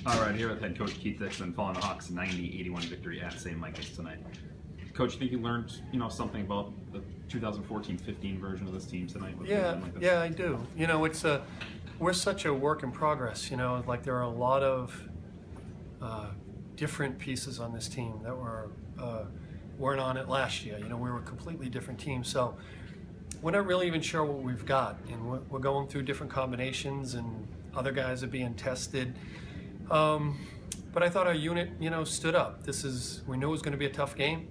All right, here with head coach Keith Dickso following the Hawks' 90-81 victory at St. Michael's tonight. Coach, you think you learned, something about the 2014-15 version of this team tonight? With Yeah, I do. We're such a work in progress. Like there are a lot of different pieces on this team that weren't on it last year. We were a completely different team, so we're not really even sure what we've got, and we're going through different combinations, and other guys are being tested. But I thought our unit, stood up. We knew it was going to be a tough game.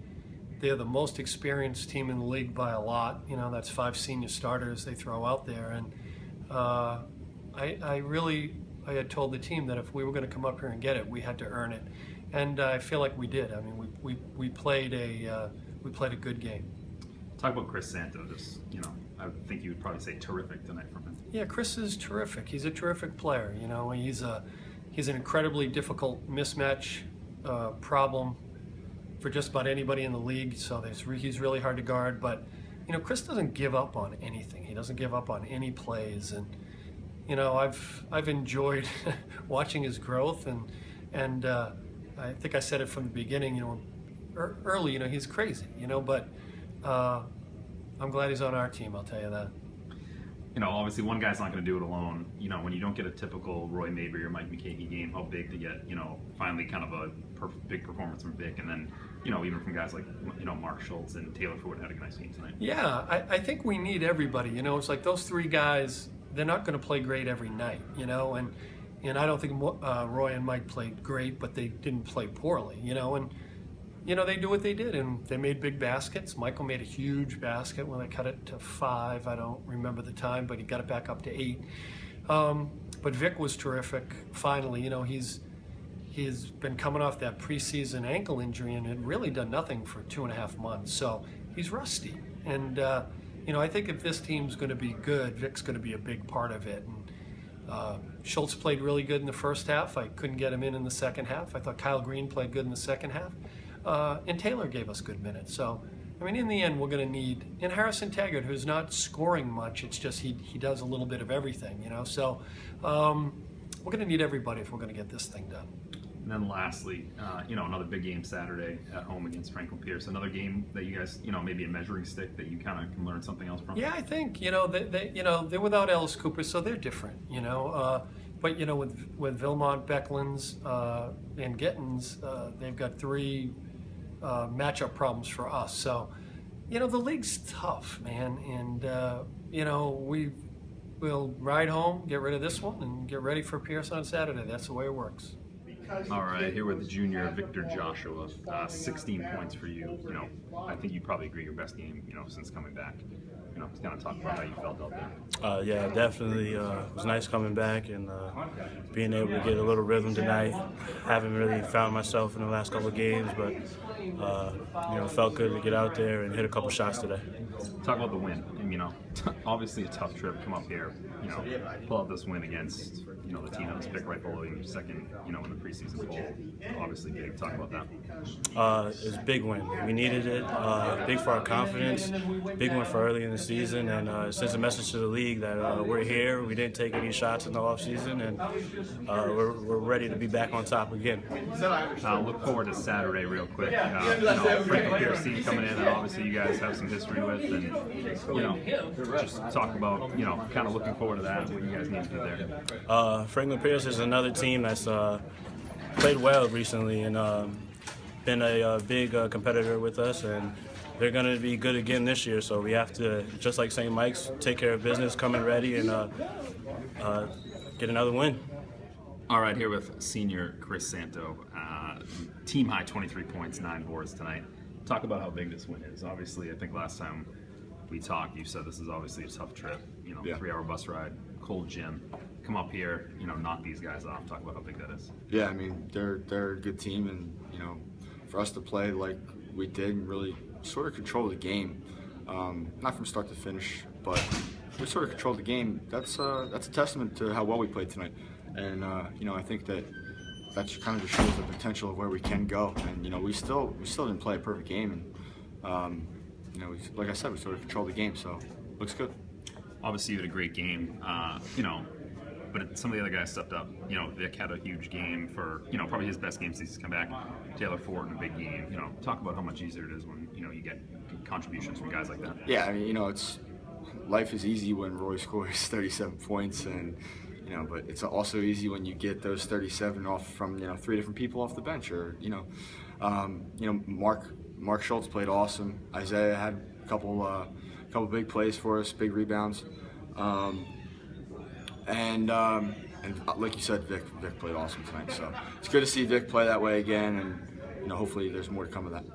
They're the most experienced team in the league by a lot. That's 5 senior starters they throw out there, and I had told the team that if we were going to come up here and get it, we had to earn it, and I feel like we did. I mean, we played a good game. Talk about Chris Santo. Just I think you would probably say terrific tonight from him. Yeah, Chris is terrific. He's a terrific player. He's an incredibly difficult mismatch problem for just about anybody in the league. So he's really hard to guard. But Chris doesn't give up on anything. He doesn't give up on any plays, and I've enjoyed watching his growth, and I think I said it from the beginning. Early, he's crazy. But I'm glad he's on our team. I'll tell you that. Obviously one guy's not going to do it alone. When you don't get a typical Roy Mabry or Mike McKay game, how big to get, finally kind of a big performance from Vic, and then, even from guys like, Mark Schultz and Taylor Ford had a nice game tonight. Yeah, I think we need everybody. It's like those 3 guys, they're not going to play great every night, and I don't think Roy and Mike played great, but they didn't play poorly, and they do what they did, and they made big baskets. Michael made a huge basket when they cut it to 5. I don't remember the time, but he got it back up to 8. But Vic was terrific. Finally, he's been coming off that preseason ankle injury and had really done nothing for 2.5 months. So he's rusty, and I think if this team's going to be good, Vic's going to be a big part of it. And Schultz played really good in the first half. I couldn't get him in the second half. I thought Kyle Green played good in the second half. And Taylor gave us good minutes. So, in the end, we're going to need, and Harrison Taggart, who's not scoring much, it's just he does a little bit of everything, So, we're going to need everybody if we're going to get this thing done. And then lastly, another big game Saturday at home against Franklin Pierce. Another game that you guys, maybe a measuring stick that you kind of can learn something else from. Yeah, I think, they're without Ellis Cooper, so they're different, But, with Vilmont, Becklands, and Gittins, they've got 3 matchup problems for us. So, the league's tough, man. And, we'll ride home, get rid of this one, and get ready for Pierce on Saturday. That's the way it works. All right, here with junior Victor Joshua, 16 points for you. I think you probably agree your best game, since coming back. Just kind of talk about how you felt out there. Yeah, definitely. It was nice coming back and being able to get a little rhythm tonight. Haven't really found myself in the last couple of games, but felt good to get out there and hit a couple shots today. Talk about the win. Obviously a tough trip. Come up here, pull out this win against the team that was picked right below you, second, in the preseason poll. Obviously big. Talk about that. It's a big win. We needed it. Big for our confidence. Big one for early in the season, and it sends a message to the league that we're here. We didn't take any shots in the off season, and we're ready to be back on top again. Look forward to Saturday real quick. Franklin Pierce team coming in that obviously you guys have some history with, and just talk about kind of looking forward to that and what you guys need to do there. Franklin Pierce is another team that's played well recently and been a big competitor with us, and they're going to be good again this year. So we have to, just like St. Mike's, take care of business, come in ready, and get another win. All right, here with senior Chris Santo, team high 23 points, 9 boards tonight. Talk about how big this win is. Obviously, I think last time we talked, you said this is obviously a tough trip. 3-hour bus ride, cold gym. Come up here, knock these guys off. Talk about how big that is. Yeah, they're a good team, and for us to play like we did and really sort of control the game, not from start to finish, but we sort of controlled the game. That's a testament to how well we played tonight, and I think that kind of just shows the potential of where we can go. And we still didn't play a perfect game, and like I said, we sort of controlled the game, so looks good. Obviously, you had a great game, but but some of the other guys stepped up. You know, Vic had a huge game for, you know, probably his best game since he's come back. Taylor Ford in a big game. You know, talk about how much easier it is when, you know, you get contributions from guys like that. Yeah, I mean, you know, life is easy when Roy scores 37 points, and you know, but it's also easy when you get those 37 off from, you know, 3 different people off the bench, or you know, Mark Schultz played awesome. Isaiah had a couple big plays for us, big rebounds, and like you said, Vic played awesome tonight. So it's good to see Vic play that way again, and you know, hopefully there's more to come of that.